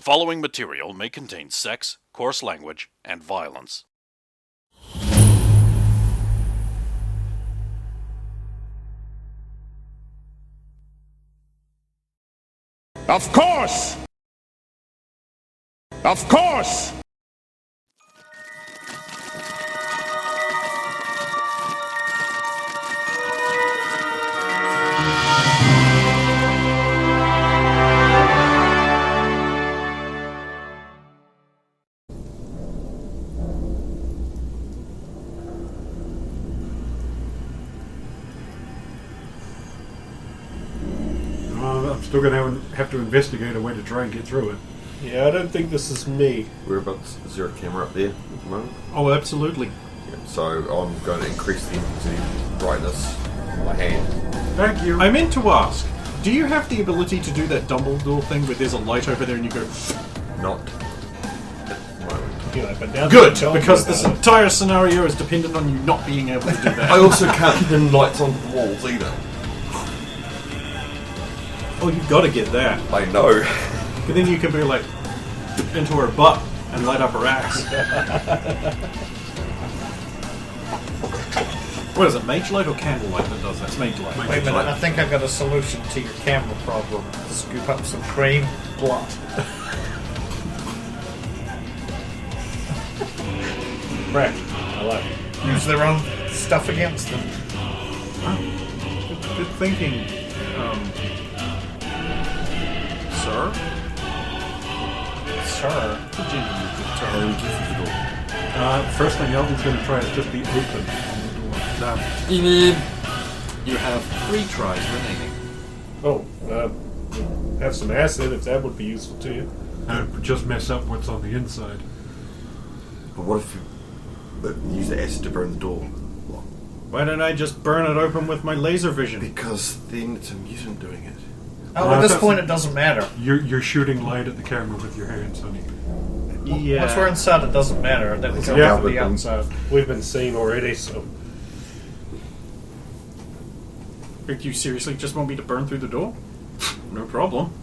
following material may contain sex, coarse language, and violence. Of course! Of course! I'm still going to have to investigate a way to try and get through it. Yeah, I don't think this is me. Whereabouts? Is there a camera up there at the moment? Oh, absolutely. Yeah, so I'm going to increase the brightness on my hand. Thank you. I meant to ask, do you have the ability to do that Dumbledore thing where there's a light over there and you go... Not at the moment. You know, but now Good, that you're because telling this me about entire scenario is dependent on you not being able to do that. I also can't pin lights onto the walls either. Oh, you've got to get that. I know. But then you can be like, into her butt and light up her ass. What is it, mage light or candlelight that does that? It's mage light. it. Wait a minute, I think I've got a solution to your camera problem. Scoop up some cream, blood. Right, I like it. Use their own stuff against them. Good thinking, sir? Sure. How do we get through the door? First thing Elton's going to try is just be open on the door. You have 3 tries remaining. Oh, have some acid if that would be useful to you. And just mess up what's on the inside. But what if you use the acid to burn the door? Why don't I just burn it open with my laser vision? Because then it's a mutant doing it. Oh, at this point it doesn't matter. You're shooting light at the camera with your hands, honey. Yeah. Once we're inside, it doesn't matter. That was Yeah, only for the but- outside. We've been seen already, so... Do you seriously just want me to burn through the door? No problem.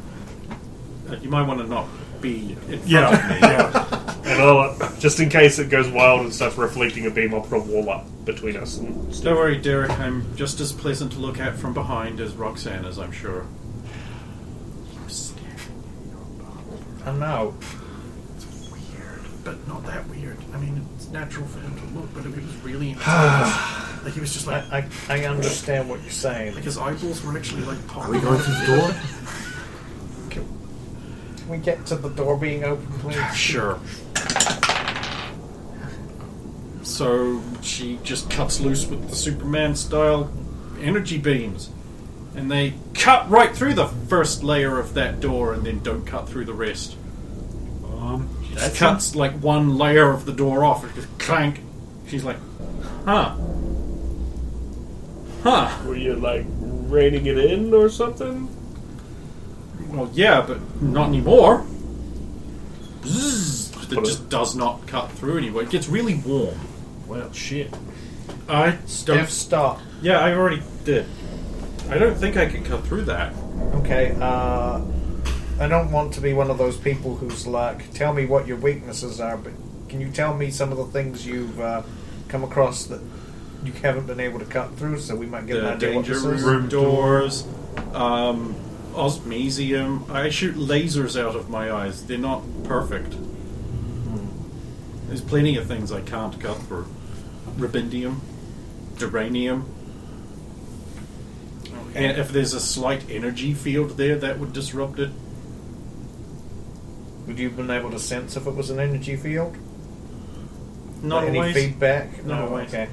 You might want to not be in front of me. Yeah. And I'll, just in case it goes wild and starts reflecting a beam, I'll put a wall up between us. And Don't worry, Derek. I'm just as pleasant to look at from behind as Roxanne is, I'm sure. I know. It's weird, but not that weird. I mean, it's natural for him to look, but it was really intense. Like he was just like... I understand what you're saying. Like his eyeballs were actually like Are popping. we going through the door? Can we get to the door being open, please? Sure. So she just cuts loose with the Superman-style energy beams. And they cut right through the first layer of that door and then don't cut through the rest. She just cuts like one layer of the door off. It just clank. She's like, huh. Were you, like, reining it in or something? Well, yeah, but not anymore. Bzzz. It just does not cut through anymore. It gets really warm. Well, shit. I Steph, don't... stop. Yeah, I already did. I don't think I could cut through that. Okay, I don't want to be one of those people who's like, tell me what your weaknesses are, but can you tell me some of the things you've come across that you haven't been able to cut through, so we might get an The idea what danger this is? room doors, osmesium. I shoot lasers out of my eyes. They're not perfect. There's plenty of things I can't cut through. Rubidium, geranium. And if there's a slight energy field there, that would disrupt it. Would you have been able to sense if it was an energy field? Not Like any always. feedback? Not No, always. okay.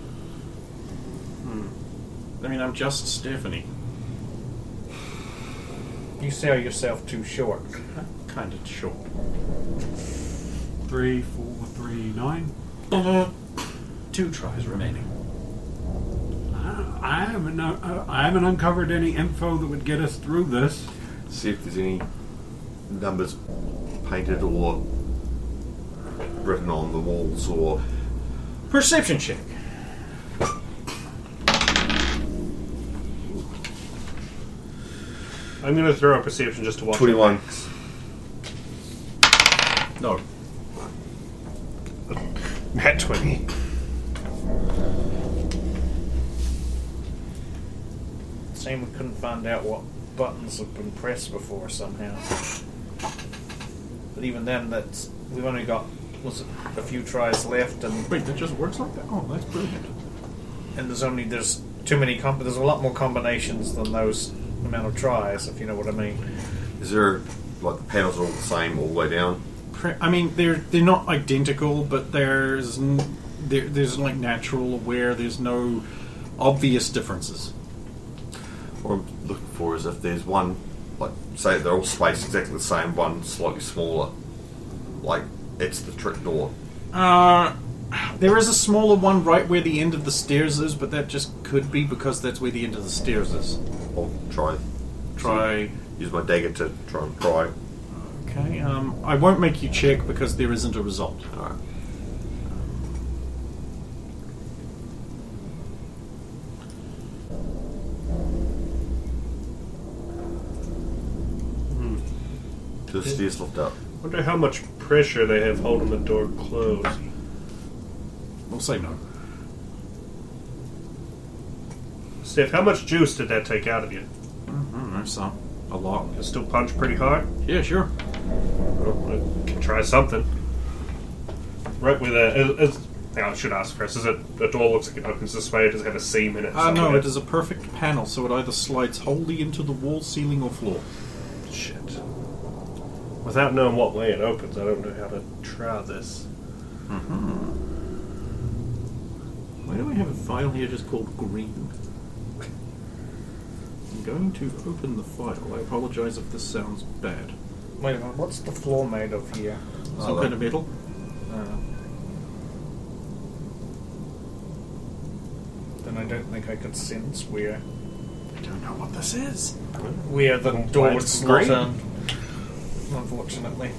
I mean, I'm just Stephanie. You sell yourself too short. Kind of short. 3, 4, 3, 9. 2 tries remaining. I haven't uncovered any info that would get us through this. See if there's any numbers painted or written on the walls or... Perception check. I'm going to throw a perception just to watch. 21. No. Nat 20. Shame we couldn't find out what buttons have been pressed before somehow. But even then, we've only got a few tries left, and Wait, that just works like that? Oh, that's brilliant. there's too many there's a lot more combinations than those amount of tries, if you know what I mean. Is there, like, the panels are all the same all the way down? I mean, they're not identical, but there's like natural aware. There's no obvious differences. What I'm looking for is if there's one, like, say they're all spaced exactly the same, one slightly smaller, like, it's the trick door. There is a smaller one right where the end of the stairs is, but that just could be because that's where the end of the stairs is. I'll try. Use my dagger to try and pry. Okay, I won't make you check because there isn't a result. Alright. Do the stairs lift up? Wonder how much pressure they have holding the door closed. We'll say no. Steph, how much juice did that take out of you? I don't know, some. A lot. You still punch pretty hard? Yeah, sure. Well, I can try something. Right with I should ask first. Is it the door looks like it opens this way? Does it have a seam in it? No, somewhere? it is a perfect panel, so it either slides wholly into the wall, ceiling, or floor. Shit. Without knowing what way it opens, I don't know how to try this. Why do I have a file here just called green? I'm going to open the file. I apologize if this sounds bad. Wait a minute, what's the floor made of here? Some kind of metal. Then I don't think I could sense where I don't know what this is. the door would it's slot green. in. Unfortunately.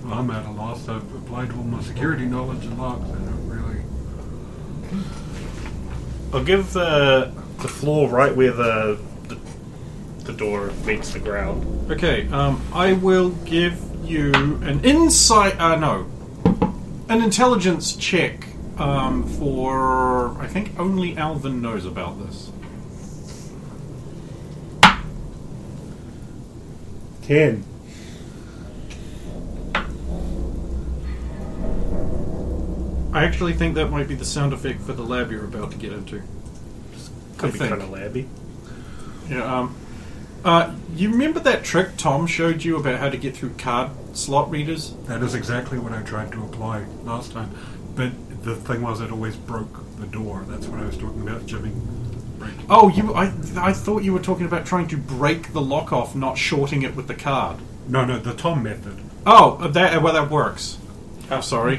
Well, I'm at a loss. I've applied all my security knowledge and logs. I don't really. I'll give the floor right where the door meets the ground. Okay, I will give you an insight. An intelligence check for. I think only Alvin knows about this. 10. I actually think that might be the sound effect for the lab you're about to get into. Could I be think. kind of labby. Yeah. You remember that trick Tom showed you about how to get through card slot readers? That is exactly what I tried to apply last time. But the thing was, it always broke the door. That's what I was talking about, Jimmy. Breaking. Oh, I thought you were talking about trying to break the lock off, not shorting it with the card. No, the Tom method. Oh, that works. I'm sorry.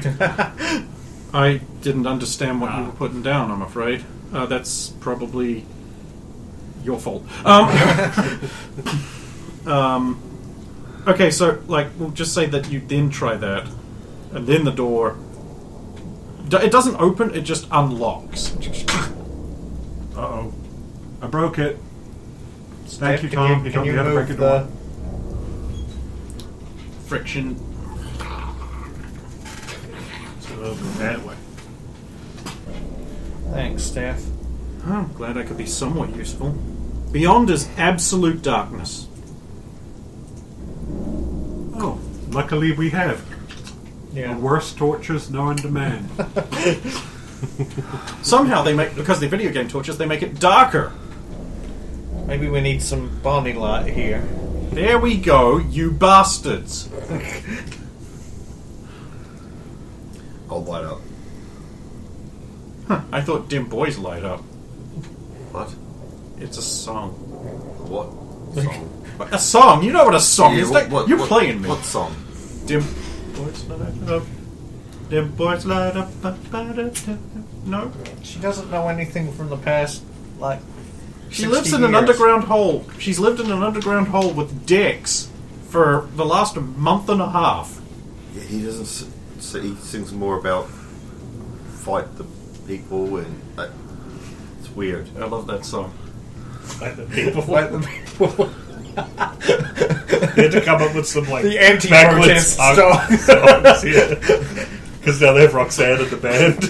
I didn't understand what you were putting down, I'm afraid. That's probably your fault. Okay, so, we'll just say that you then try that, and then the door... It doesn't open, it just unlocks. Uh-oh. I broke it. Steph, Thank you, Tom. You Can taught you me how to break move a door. Friction. So it'll go that way. Thanks, Steph. I'm glad I could be somewhat useful. Beyond is absolute darkness. Oh, luckily we have. Yeah. The worst tortures known to man. Somehow they make, because they're video game torches, they make it darker. Maybe we need some Barney light here. There we go, you bastards. I'll light up. I thought dim boys light up. What? It's a song. What song? A song? You know what a song is? You're what- playing me. What song? Dim boys light up. Dim boys light up. No? She doesn't know anything from the past, She 60 lives in an years. underground hole. She's lived in an underground hole with decks for the last month and a half. Yeah, he doesn't. He sings more about fight the people, and it's weird. I love that song. Fight the people. Fight the people. They had to come up with some like The anti-protest backwards songs, yeah. Because now they have Roxanne in the band.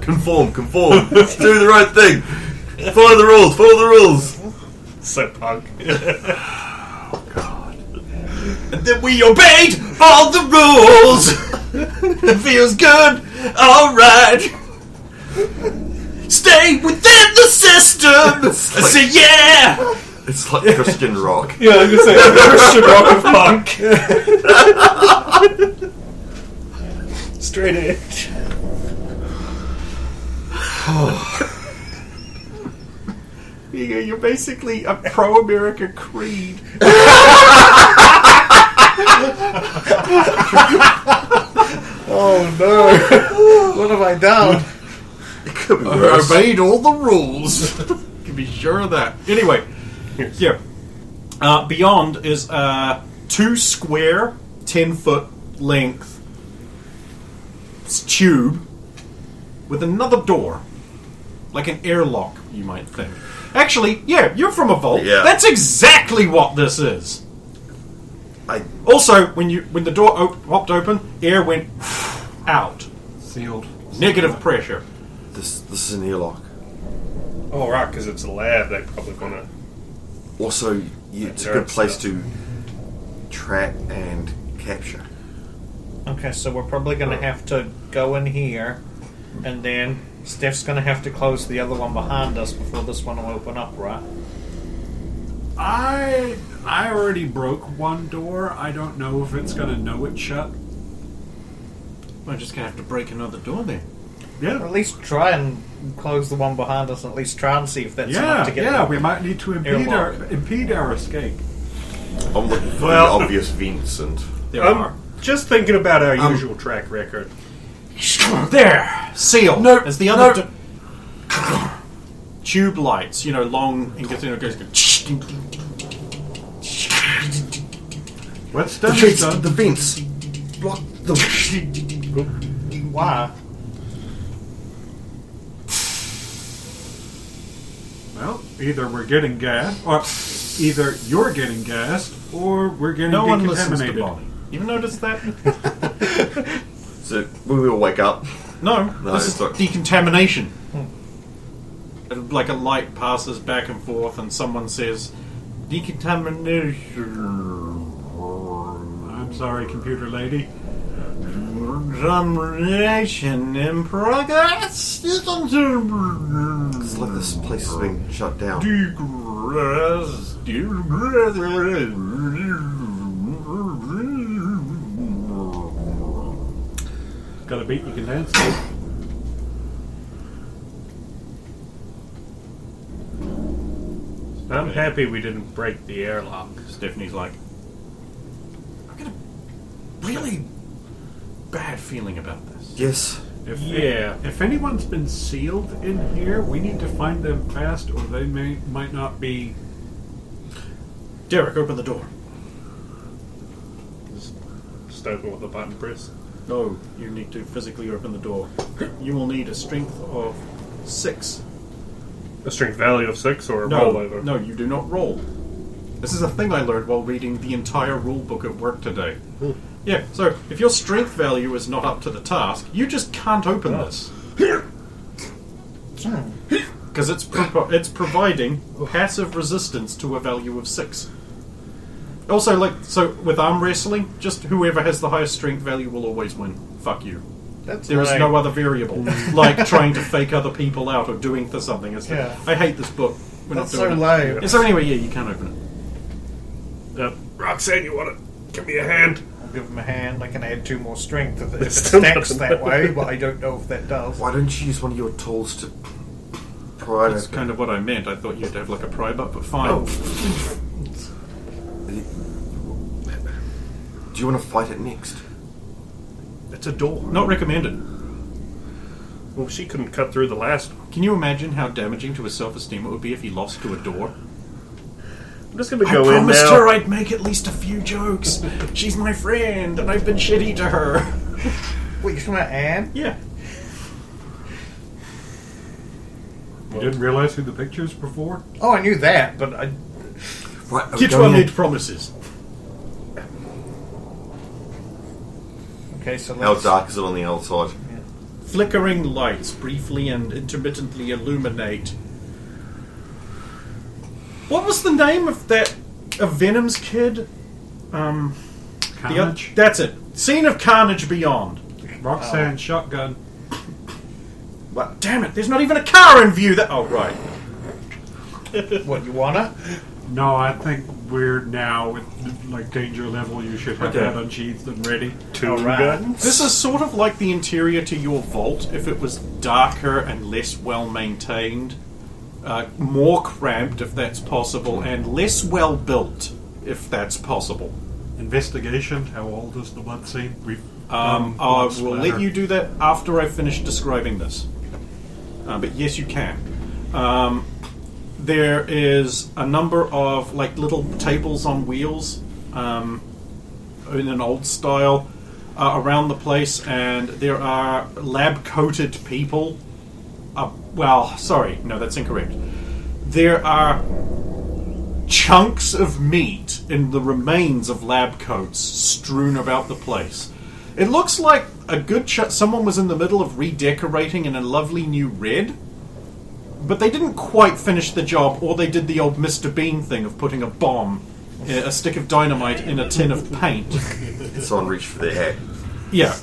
Conform. Do the right thing. Follow the rules. So punk. And then we obeyed all the rules. It feels good. All right. Stay within the system. I say yeah. It's like Christian rock. Yeah, I was gonna say Christian rock of punk. Straight edge. You're basically a pro-America creed. Oh no! What have I done? It could be I worse. obeyed all the rules. Can be sure of that. Anyway, yeah. Beyond is 2 square, 10-foot length tube with another door, like an airlock, you might think. Actually, yeah, you're from a vault. Yeah. That's exactly what this is. Also, when the door popped open, air went out. Sealed. Negative pressure. This is an airlock. Oh, right, because it's a lab. They probably want to. Also, it's a Nerd good place stuff. to track and capture. Okay, so we're probably going to have to go in here, and then Steph's going to have to close the other one behind us before this one will open up, right? I already broke one door. I don't know if it's gonna know it's shut. We're just gonna have to break another door then. Or Yeah. at least try and close the one behind us, and at least try and see if that's enough to get Yeah, the- we might need to Airlock. impede our escape. I'm looking for Well- the obvious vents and There I'm are. just thinking about our usual track record. There! Seal! No, As the other tube lights, long and goes. What's the done is vents. done. The vents. Block the. Why? Well, either we're getting gas, or either you're getting gassed, or we're getting No one listens to decontaminated. Bonnie. You noticed that? So we will wake up. No, No, this it's is not. decontamination. And like a light passes back and forth, and someone says, "Decontamination." I'm sorry, computer lady. Decontamination in progress. It's like this place is being shut down. Got a beat you can dance. I'm happy we didn't break the airlock. Stephanie's like, "I get a really bad feeling about this." Yes. If anyone's been sealed in here, we need to find them fast, or they might not be. Derek, open the door. Just open with the button press. No, you need to physically open the door. You will need a strength of 6. A strength value of 6 or a No, rollover? no, you do not roll. This is a thing I learned while reading the entire rule book at work today. Yeah, so if your strength value is not up to the task, you just can't open this. Because it's providing passive resistance to a value of 6. Also, with arm wrestling, just whoever has the highest strength value will always win. Fuck you. That's There is right. no other variable, like trying to fake other people out or doing something. Yeah. I hate this book. We're That's not so doing it. lame. Yeah, so anyway, yeah, you can't open it. Roxanne, you want to give me a hand? I'll give him a hand. I can add 2 more strength if it Still stacks doesn't that matter. way, but I don't know if that does. Why don't you use one of your tools to pry it That's open? kind of what I meant. I thought you'd have like a pry bar, but fine. Oh. Do you want to fight it next? It's a door. Not recommended. Well, she couldn't cut through the last one. Can you imagine how damaging to his self-esteem it would be if he lost to a door? I'm just going to I go in promised now. her I'd make at least a few jokes. She's my friend, and I've been shitty to her. Wait, you're talking about Anne? Yeah. You didn't realise who the pictures were for? Oh, I knew that, but I. Right, are we Get going well in? made promises. Okay, so How let's. dark is it on the outside? Flickering lights briefly and intermittently illuminate. What was the name of Venom's kid? Carnage? That's it. Scene of Carnage Beyond. Roxanne shotgun. What? Damn it! There's not even a car in view. Oh right. What, you wanna? No, I think we're now with like danger level. You should have Okay. that unsheathed and ready. Two Alright. guns. This is sort of like the interior to your vault if it was darker and less well maintained, more cramped if that's possible, and less well built if that's possible. Investigation. How old is the blood scene? We've I will splatter. let you do that after I finish describing this. But yes, you can. There is a number of like little tables on wheels in an old style around the place, and there are lab-coated people. Well, sorry, no, that's incorrect. There are chunks of meat in the remains of lab coats strewn about the place. It looks like a good someone was in the middle of redecorating in a lovely new red, but they didn't quite finish the job, or they did the old Mr. Bean thing of putting a bomb, a stick of dynamite in a tin of paint. Someone reached for their hat. Yeah,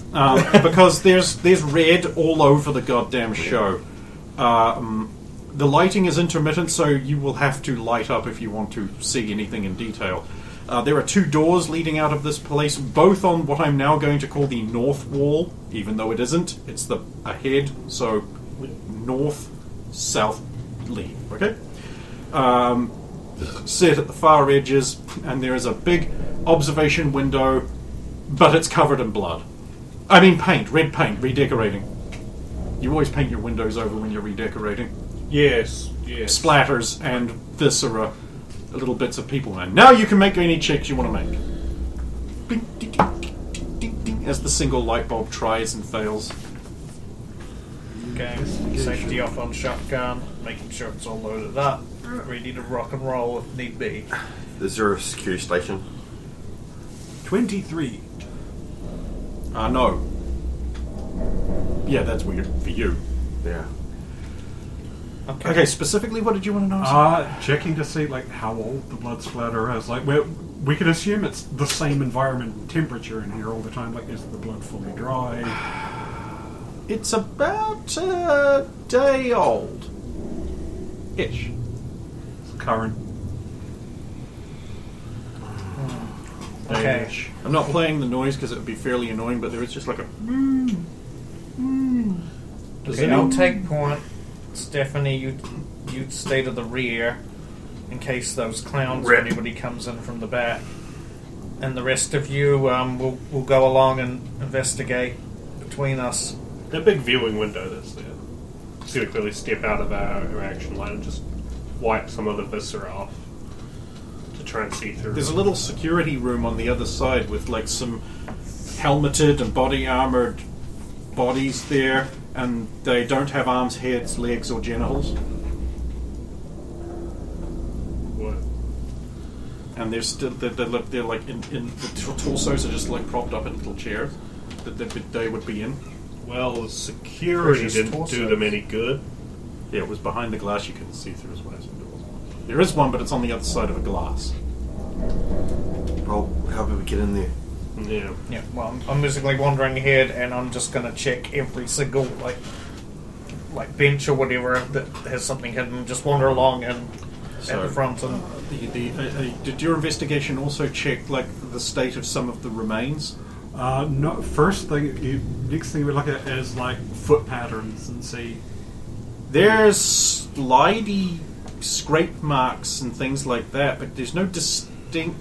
because there's red all over the goddamn show. The lighting is intermittent, so you will have to light up if you want to see anything in detail. There are two doors leading out of this place, both on what I'm now going to call the north wall, even though it isn't. It's the ahead, so north, south, lead. Okay? Set at the far edges, and there is a big observation window, but it's covered in blood. I mean paint, red paint, redecorating. You always paint your windows over when you're redecorating. Yes. Splatters and viscera, little bits of people. And now you can make any checks you want to make. Bing, ding, ding, ding, ding, ding, as the single light bulb tries and fails. Okay, safety off on shotgun, making sure it's all loaded up, ready to rock and roll if need be. Is there a security station? 23. No. Yeah, that's weird for you. Yeah. Okay, specifically, what did you want to know? Checking to see like how old the blood splatter is. Like we can assume it's the same environment and temperature in here all the time. Like, is the blood fully dry? It's about a day old. Ish. It's current. Okay. Day-ish. I'm not playing the noise because it would be fairly annoying, but there is just like a. Does Okay, anyone- I'll take point. Stephanie, you'd stay to the rear in case those clowns or anybody comes in from the back. And the rest of you, we'll go along and investigate between us. That big viewing window that's there. Just gonna clearly step out of our action line and just wipe some of the viscera off to try and see through. There's a little security room on the other side with like some helmeted and body armored bodies there, and they don't have arms, heads, legs, or genitals. What? And they're still they're like in the torsos are just like propped up in little chairs that they would be in. Well, the security Precious didn't torsos. do them any good. Yeah, it was behind the glass. You couldn't see through as well as it was. There is one, but it's on the other side of a glass. Well, how do we get in there? Yeah. Yeah, well, I'm basically wandering ahead, and I'm just going to check every single like bench or whatever that has something hidden. Just wander along and at the front and. Did your investigation also check like the state of some of the remains? No. Next thing we look at is like foot patterns and see. There's slidey scrape marks and things like that, but there's no distinct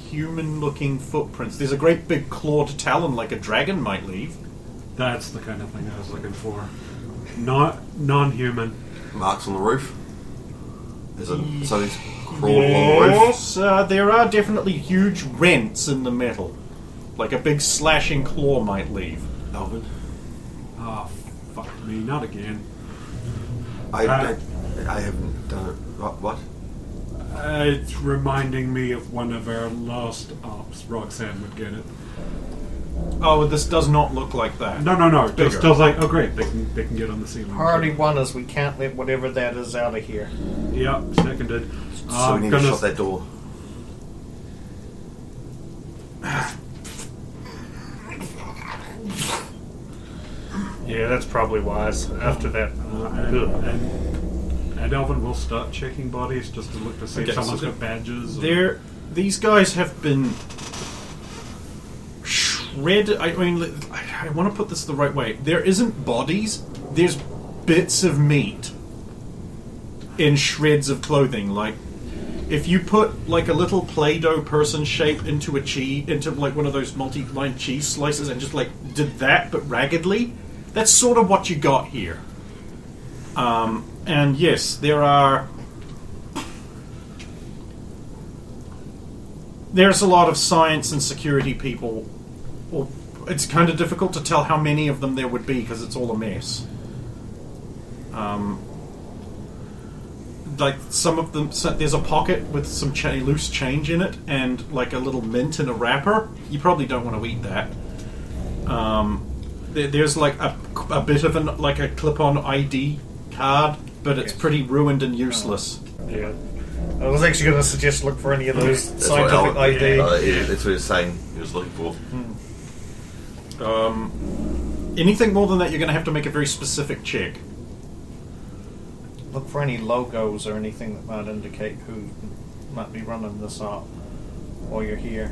human-looking footprints. There's a great big clawed talon like a dragon might leave. That's the kind of thing I was looking for. Not non-human. Marks on the roof? Is it something's crawled along the roof? Yes, there are definitely huge rents in the metal. Like a big slashing claw might leave. Alvin? Ah, fuck me, not again. I I haven't done it. What? It's reminding me of one of our last ops. Roxanne would get it. Oh, this does not look like that. No. Bigger. It's still like, oh great, they can get on the ceiling. Priority one is we can't let whatever that is out of here. Yep, seconded. So we need to shut that door. Yeah, that's probably wise. After that, And Elvin will start checking bodies just to look to see Okay, if someone's so got badges. These guys have been shredded. I mean, I want to put this the right way. There isn't bodies. There's bits of meat in shreds of clothing. Like, if you put like a little Play-Doh person shape into into like one of those multi-line cheese slices and just like did that but raggedly, that's sort of what you got here. And yes, there's a lot of science and security people. Well, it's kind of difficult to tell how many of them there would be because it's all a mess. Like some of them, there's a pocket with some loose change in it and like a little mint in a wrapper. You probably don't want to eat that. There's like a bit of a clip-on ID card, but it's pretty ruined and useless. yeah. I was actually going to suggest look for any of those That's what scientific ID. That's what he was saying he was looking for. Anything more than that, you're going to have to make a very specific check. Look for any logos or anything that might indicate who might be running this up while you're here.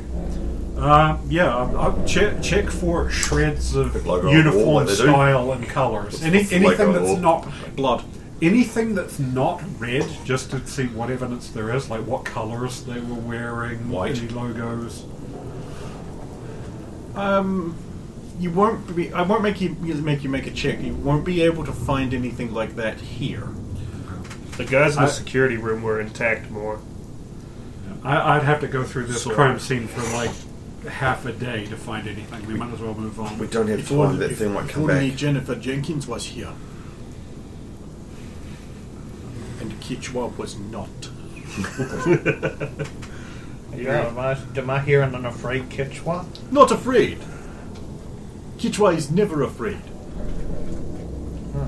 I'll check for shreds of logo on the wall, uniform like they do. style and colours. What's the Anything logo on the that's wall? not Blood. anything that's not red, just to see what evidence there is, like what colours they were wearing, White. any logos. You won't be. I won't make you make a check. You won't be able to find anything like that here. The guys in the security room were intact more. I'd have to go through this Sure. crime scene for like half a day to find anything. We might as well move on. We don't have time. That thing might come only back. Jennifer Jenkins was here, and Kichwa was not. Yeah, am I hearing an afraid Kichwa? Not afraid. Kichwa is never afraid.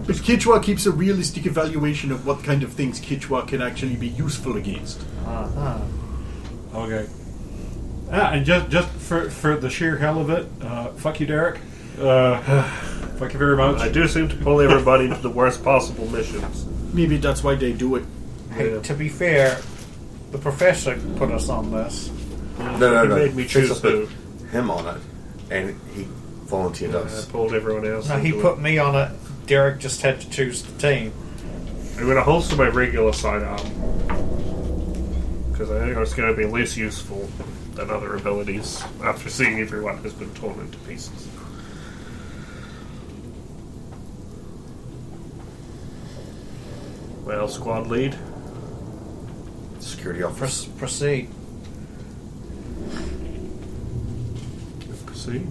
But Kichwa keeps a realistic evaluation of what kind of things Kichwa can actually be useful against. Uh-huh. Okay. And just for the sheer hell of it, fuck you, Derek. Fuck you very much. I do seem to pull everybody into the worst possible missions. Maybe that's why they do it. Hey, Yeah. to be fair, the professor put us on this. No. He made me choose Tessa put him on it, and he volunteered I us. pulled everyone else. No, he into put it. me on it. Derek just had to choose the team. I'm going to holster my regular sidearm because I think it's going to be less useful than other abilities after seeing everyone has been torn into pieces. Well, squad lead. Security officer. Proceed. Proceed.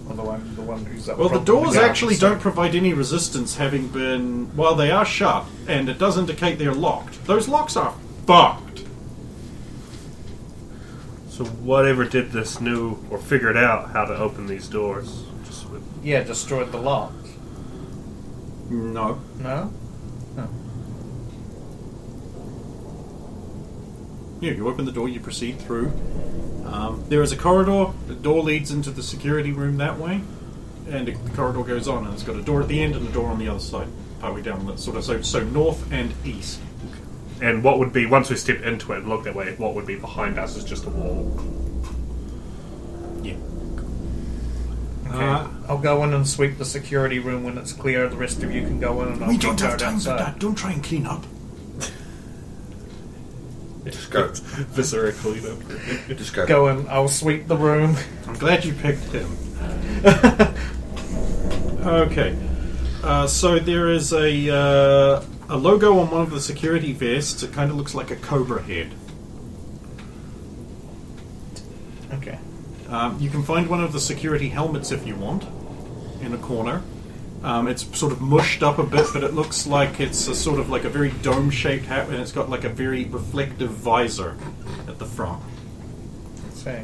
Or the one who's up Well, the front with doors guards. actually don't provide any resistance, having been... Well, they are shut, and it does indicate they're locked. Those locks are fucked. So whatever did this knew or figured out how to open these doors. Just with, Yeah, destroyed the lock. No. No? Yeah, you open the door, you proceed through. There is a corridor. The door leads into the security room that way, and the corridor goes on, and it's got a door at the end and a door on the other side, partway down the sort of so north and east. and what would be, once we step into it and look that way, what would be behind us is just a wall. Yeah. Okay. I'll go in and sweep the security room when it's clear. The rest of you can go in and I'll We be don't have guard time for outside. that. Don't try and clean up. Just go. Viscera cleanup. Just go. Go in, I'll sweep the room. I'm glad you picked him. Okay. So there is a logo on one of the security vests. It kind of looks like a cobra head. Okay. You can find one of the security helmets if you want, in a corner. It's sort of mushed up a bit, but it looks like it's a sort of like a very dome-shaped hat, and it's got like a very reflective visor at the front. Let's see.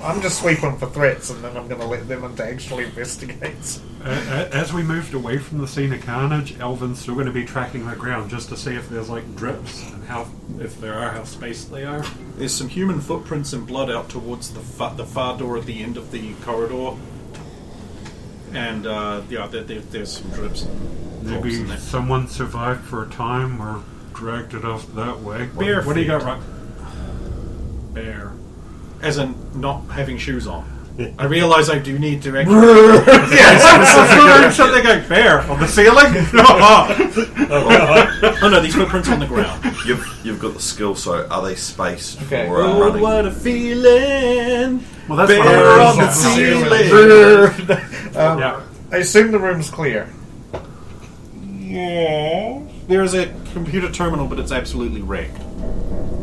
I'm just sweeping for threats, and then I'm going to let them into actual investigates. As we moved away from the scene of carnage, Elvin's still going to be tracking the ground just to see if there's like drips and if there are, how spaced they are. There's some human footprints and blood out towards the far door at the end of the corridor, and there's some drips. And drops Maybe in there. someone survived for a time or dragged it off that way. Bare What do you got, feet. right? Bear. As in not having shoes on. I realise I do need to actually... Yes! Something like bear on the ceiling? Oh no, these footprints on the ground. You've got the skill, so are they spaced Okay. for Oh, running? what a feeling! Well, that's Bear what on the I'm ceiling! Yeah. I assume the room's clear. Yeah. There's a computer terminal, but it's absolutely wrecked.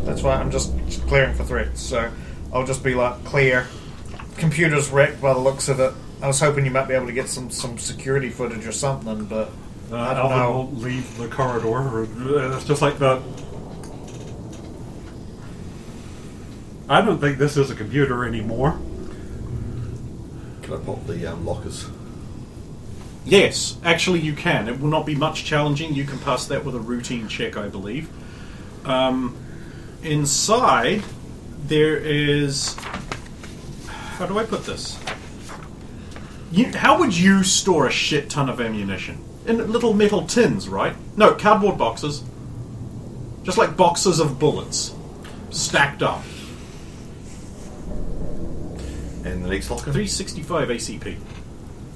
That's why I'm just clearing for threats. So I'll just be like, clear. Computer's wrecked by the looks of it. I was hoping you might be able to get some security footage or something, but I don't Alvin know. will leave the corridor. It's just like the... I don't think this is a computer anymore. Can I pop the lockers? Yes, actually you can. It will not be much challenging. You can pass that with a routine check, I believe. Inside, there is... How do I put this? How would you store a shit ton of ammunition? In little metal tins, right? No, cardboard boxes. Just like boxes of bullets. Stacked up. And the next locker? 365 ACP.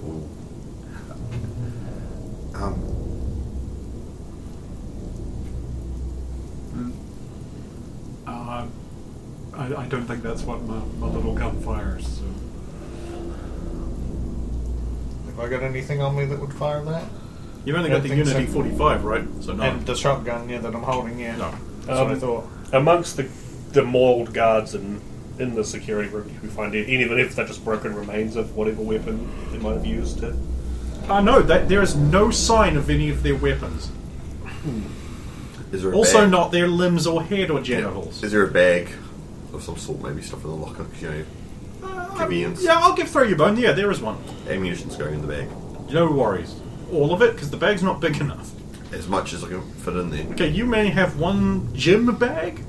Ooh. I don't think that's what my little gun fires. So. Have I got anything on me that would fire that? You've only I got the think so. Unity 45, right? So no. And the shotgun, yeah, that I'm holding, yeah. No. That's what I thought. Amongst the mauled guards in the security room, you can find it, even if they're just broken remains of whatever weapon they might have used to. No, there is no sign of any of their weapons. Is there a Also bag? not their limbs or head or genitals. Is there a bag of some sort, maybe stuff in the locker? Convenience. Yeah, I'll throw you a bone. Yeah, there is one. Ammunition's going in the bag. No worries. All of it, because the bag's not big enough. As much as I can fit in there. Okay, you may have one gym bag.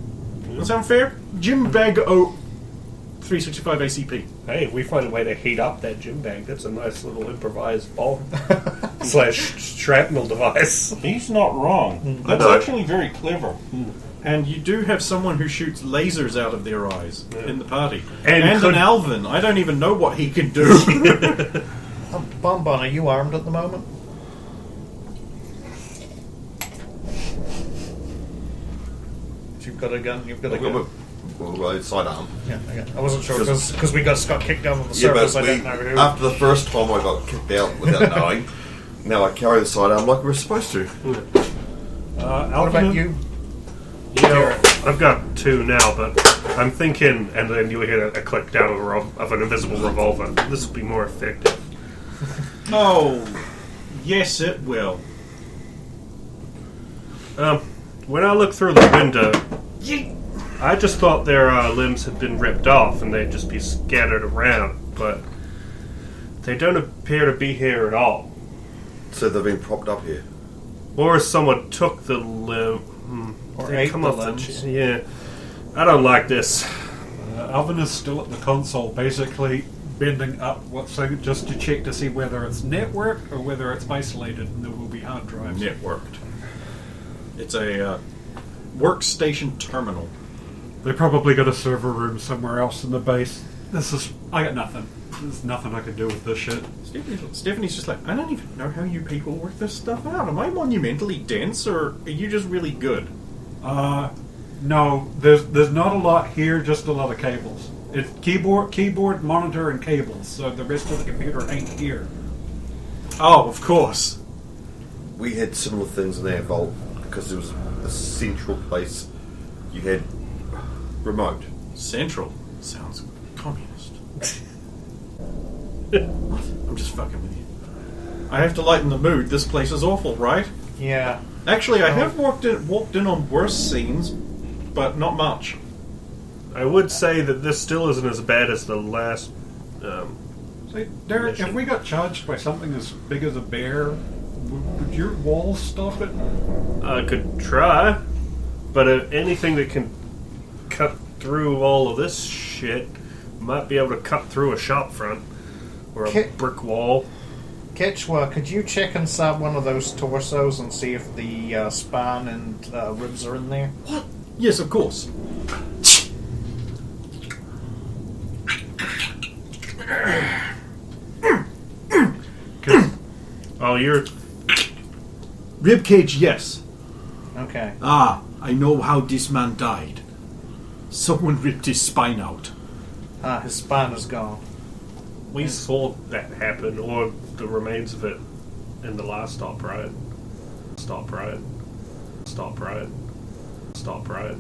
Does that sound fair? Gym bag 365 ACP. Hey, if we find a way to heat up that gym bag, that's a nice little improvised bomb / shrapnel device. He's not wrong. That's No. actually very clever. And you do have someone who shoots lasers out of their eyes in the party. And could- an Alvin. I don't even know what he can do. Bonbon, are you armed at the moment? You've got a gun. You've got a I've got gun. my sidearm. Yeah, okay. I wasn't sure because we got kicked down on the Yeah, surface. but I don't know who. after the first time I got kicked out without knowing, now I carry the sidearm like we're supposed to. What about you? Yeah, I've got two now, but I'm thinking, and then you'll hear a click down of an invisible revolver. This will be more effective. Oh, yes, it will. When I look through the window, I just thought their limbs had been ripped off and they'd just be scattered around, but they don't appear to be here at all. So they've been propped up here. Or someone took the limb. Or They ate come the off limbs. Yeah, I don't like this. Alvin is still at the console, basically bending up what's just to check to see whether it's networked or whether it's isolated, and there will be hard drives. Networked. It's a workstation terminal. They probably got a server room somewhere else in the base. I got nothing. There's nothing I can do with this shit. Stephanie's just like, I don't even know how you people work this stuff out. Am I monumentally dense, or are you just really good? No, there's not a lot here, just a lot of cables. It's keyboard, monitor, and cables, so the rest of the computer ain't here. Oh, of course. We had similar things in our vault because there was a central place. You had remote. Central sounds communist. I'm just fucking with you. I have to lighten the mood. This place is awful, right? Yeah. Actually, I have walked in on worse scenes, but not much. I would say that this still isn't as bad as the last. Say, Derek, Mission. if we got charged by something as big as a bear, would your walls stop it? I could try, but anything that can cut through all of this shit might be able to cut through a shop front or a brick wall. Ketchwa, could you check inside one of those torsos and see if the spine and ribs are in there? What? Yes, of course. Oh, you're. Ribcage, yes. Okay. Ah, I know how this man died. Someone ripped his spine out. His spine is gone. We saw that happen, or the remains of it, in the last stop riot. Stop riot. Stop riot. Stop riot.